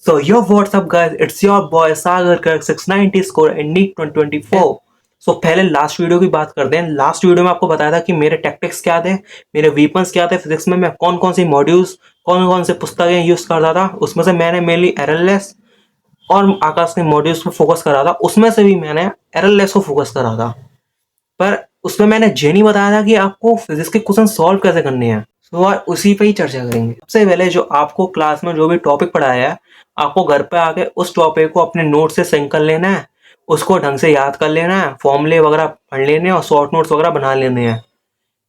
So yo, what's up guys? It's your boy Sagar Kirk 690 score in NEET 2024. So पहले last video की बात करते हैं। Last video में आपको बताया था कि मेरे टैक्टिक्स क्या थे, मेरे वीपन्स क्या थे, फिजिक्स में मैं कौन कौन सी मॉड्यूल्स, कौन कौन से पुस्तकें यूज करता था। उसमें से मैंने मेनली एररलेस और आकाश के मॉड्यूल्स पर फोकस करा था। उसमें से भी मैंने एररलेस को फोकस करा था, पर उसमें मैंने ये नहीं बताया था कि आपको फिजिक्स के क्वेश्चन सॉल्व कैसे करने हैं। तो आज उसी पे ही चर्चा करेंगे। सबसे पहले जो आपको क्लास में जो भी टॉपिक पढ़ाया है, आपको घर पे आके उस टॉपिक को अपने नोट से सिंक कर लेना है, उसको ढंग से याद कर लेना है, फॉर्मूले वगैरह पढ़ लेने हैं और शॉर्ट नोट्स वगैरह बना लेने हैं।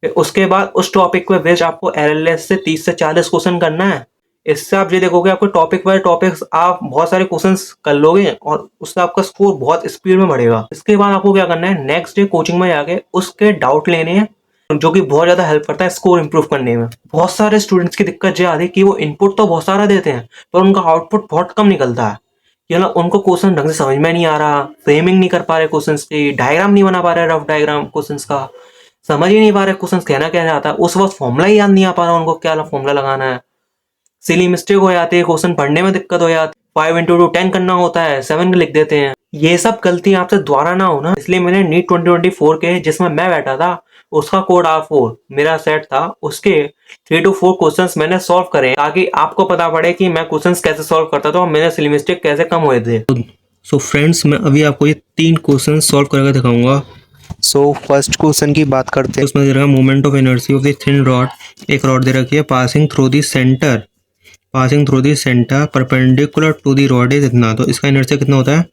फिर उसके बाद उस टॉपिक पे बेस्ड आपको एररलेस से 30 से 40 क्वेश्चन करना है। इससे आप ये देखोगे आपको टॉपिक बाय टॉपिक्स आप बहुत सारे क्वेश्चंस कर लोगे और उससे आपका स्कोर बहुत स्पीड में बढ़ेगा। इसके बाद आपको क्या करना है, नेक्स्ट डे कोचिंग में जाके उसके डाउट लेने हैं, जो कि बहुत ज्यादा हेल्प करता है स्कोर इंप्रूव करने में। बहुत सारे स्टूडेंट्स की दिक्कत ये आती है कि वो इनपुट तो बहुत सारा देते हैं पर उनका आउटपुट बहुत कम निकलता है। कि ना उनको क्वेश्चन ढंग से समझ में नहीं आ रहा, फ्रेमिंग नहीं कर पा रहे क्वेश्चंस की, डायग्राम नहीं बना पा रहे, रफ डायग्राम क्वेश्चंस का समझ ही नहीं पा रहे, क्वेश्चन कहना क्या चाहता है, उस वक्त फॉर्मूला ही याद नहीं आ पा रहा उनको क्या फॉर्मूला लगाना है। सिली मिस्टेक हो जाती है, क्वेश्चन पढ़ने में दिक्कत हो जाती है, 5 इंटू 10 करना होता है 7 लिख देते हैं। ये सब गलती आपसे दोबारा ना हो ना, इसलिए मैंने नीट 2024 के जिसमें मैं बैठा था उसका कोड R4 मेरा सेट था, उसके 3 to 4 क्वेश्चंस मैंने सॉल्व करे ताकि आपको पता पड़े कि मैं क्वेश्चंस कैसे सॉल्व करता था और मेरे सिली मिस्टेक कैसे कम हुए थे। सो फ्रेंड्स, मैं अभी आपको ये 3 क्वेश्चन सॉल्व करके दिखाऊंगा। सो फर्स्ट क्वेश्चन की बात करते हैं। उसमें दे रखा moment of inertia of the thin rod. एक रॉड दे रखी है passing through the centre perpendicular to the rod is इतना। तो इसका इनर्सी कितना होता है?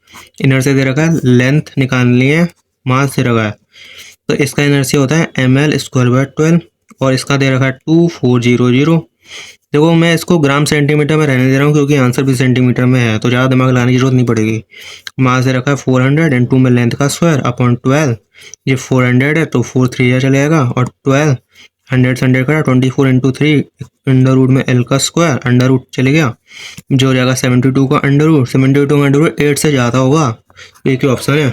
इनर्सी दे रखा है, लेंथ निकालनी है, मास दे रखा है। तो इसका इनर्सी होता है ml² और इसका दे रखा है 2400। देखो मैं इसको ग्राम सेंटीमीटर में रहने दे रहा हूँ क्योंकि आंसर भी सेंटीमीटर में है, तो ज़्यादा दिमाग लगाने की जरूरत नहीं पड़ेगी। मास दे रखा है 400 एंड 2 में लेंथ का स्क्वायर अपॉन 12। ये 400 है तो 4 3 चले जाएगा और 12 100 से 100 का 24 इंटू 3 अंडर रूट में एल का स्क्वायर अंडर रूट चले गया, जो हो जाएगा 72 का अंडर रूट। 72 का अंडर रूट 8 से ज़्यादा होगा, एक ही ऑप्शन है।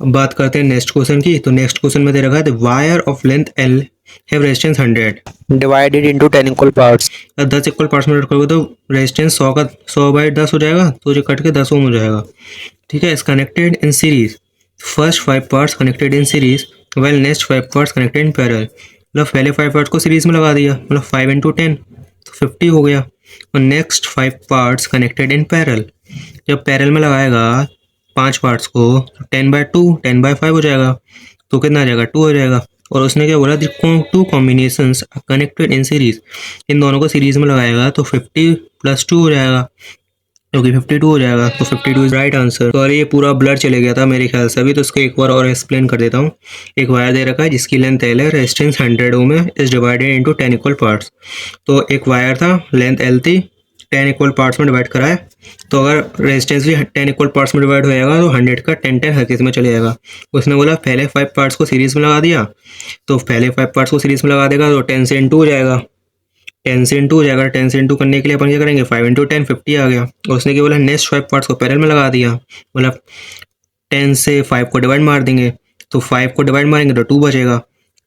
अब बात करते हैं नेक्स्ट क्वेश्चन की। तो नेक्स्ट क्वेश्चन में दे रखा है the wire of length L have resistance 100 divided into 10 equal parts. 10 equal parts में करोगे तो रेजिस्टेंस 100 का 100 बाई 10 हो जाएगा, तो ये कट के 10 ओम हो जाएगा। ठीक है, इस connected in series, first 5 parts connected in series well next 5 parts connected in parallel. मतलब पहले 5 पार्ट्स को सीरीज में लगा दिया, मतलब 5 इंटू 10 तो 50 हो गया। और next 5 parts connected in parallel, जब पैरेलल में लगाएगा 5 पार्ट्स को तो 10/2 10/5 हो जाएगा, तो कितना आ जाएगा 2 हो जाएगा। और उसने क्या बोला, two combinations connected in series, इन दोनों को सीरीज में लगाएगा तो 50 + 2 हो जाएगा, जो कि 52 हो जाएगा। तो 52 इज राइट आंसर। तो ये पूरा ब्लर चले गया था मेरे ख्याल से अभी, तो इसको एक बार और एक्सप्लेन कर देता हूँ। एक वायर दे रखा है जिसकी लेंथ एल है, रेजिस्टेंस 100 ओम है, is divided into 10 equal parts. तो एक वायर था, लेंथ एल थी, 10 इक्वल पार्ट्स में डिवाइड करा है, तो अगर रेजिस्टेंस भी 10 इक्वल पार्ट्स में डिवाइड हो जाएगा तो 100 का 10 हर केस में चले जाएगा। उसने बोला पहले 5 पार्ट्स को सीरीज में लगा दिया, तो पहले 5 पार्ट्स को सीरीज में लगा देगा तो 10 से इंटू हो जाएगा, 10 से इंटू हो जाएगा। 10 से इंटू करने के लिए अपन क्या करेंगे, 5 इंटू 10 50 आ गया। और उसने क्या बोला, नेक्स्ट 5 पार्ट्स को पैरेलल में लगा दिया, मतलब 10 से 5 को डिवाइड मार देंगे, तो 5 को डिवाइड मारेंगे तो 2 बचेगा,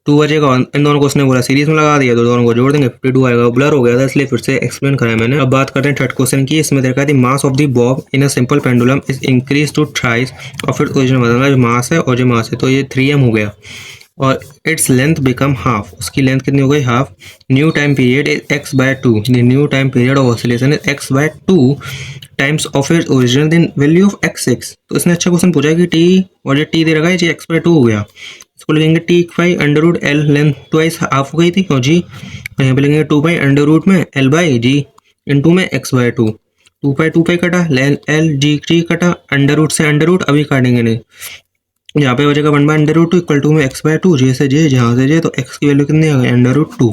2 बचेगा। और इन दोनों को उसने बोला सीरीज में लगा दिया तो दोनों को जोड़ देंगे 52 आएगा। ब्लर हो गया था इसलिए फिर से एक्सप्लेन कराया मैंने। अब बात करते हैं थर्ड क्वेश्चन की। इसमें देखा है mass of the bob in a simple pendulum is increase to thrice of its original, मतलब जो मास है और जो मास है, तो ये 3m हो गया और इट्स लेंथ बिकम हाफ। उसकी लेंथ कितनी हो गई, half. New time period is x/2, new time period of oscillation is x/2 times of its original then value of x6। तो इसने अच्छा क्वेश्चन पूछा कि t, और जो t दे रखा है जी x/2 हो गया, इसको लिखेंगे t/, under root l, length twice half हो गई थी, और जी यहाँ पे लिखेंगे 2 अंडर रूट में l/g इंटू में x/2। 2 कटा, l g कटा, अंडर रूट से अंडर रूट अभी काटेंगे नहीं, यहाँ पे बचेगा 1/√2 इक्वल टू में x/2, जे से जे, जहाँ से जे, तो x की वैल्यू कितनी आ गई, अंडर रूट 2।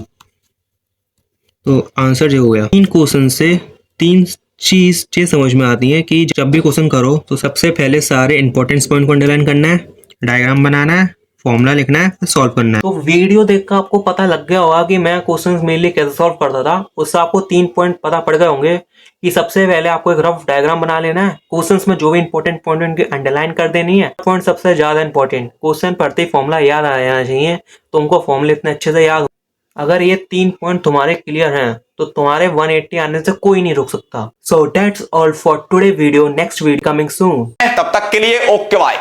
तो आंसर जो हो गया। 3 क्वेश्चन से 3 चीज ये समझ में आती है कि जब भी क्वेश्चन करो तो सबसे पहले सारे इंपॉर्टेंट पॉइंट को अंडरलाइन करना है, डायग्राम बनाना है, फॉर्मूला लिखना है, फिर सॉल्व करना है। तो वीडियो देखकर आपको पता लग गया होगा कि मैं क्वेश्चंस मेनली कैसे सॉल्व करता था। उससे आपको 3 पॉइंट पता पड़ गए होंगे कि सबसे पहले आपको एक रफ डायग्राम बना लेना है, क्वेश्चंस में जो भी इंपॉर्टेंट पॉइंट उनकी अंडरलाइन कर देनी है। पॉइंट सबसे ज्यादा इंपॉर्टेंट, क्वेश्चन पढ़ते ही फॉर्मूला याद आ जाना चाहिए, तो उनको फॉर्मूले इतने अच्छे से याद। अगर ये 3 पॉइंट तुम्हारे क्लियर हैं तो तुम्हारे 180 आने से कोई नहीं रोक सकता। So that's all for today video, next video coming soon. तब तक के लिए ओके बाय।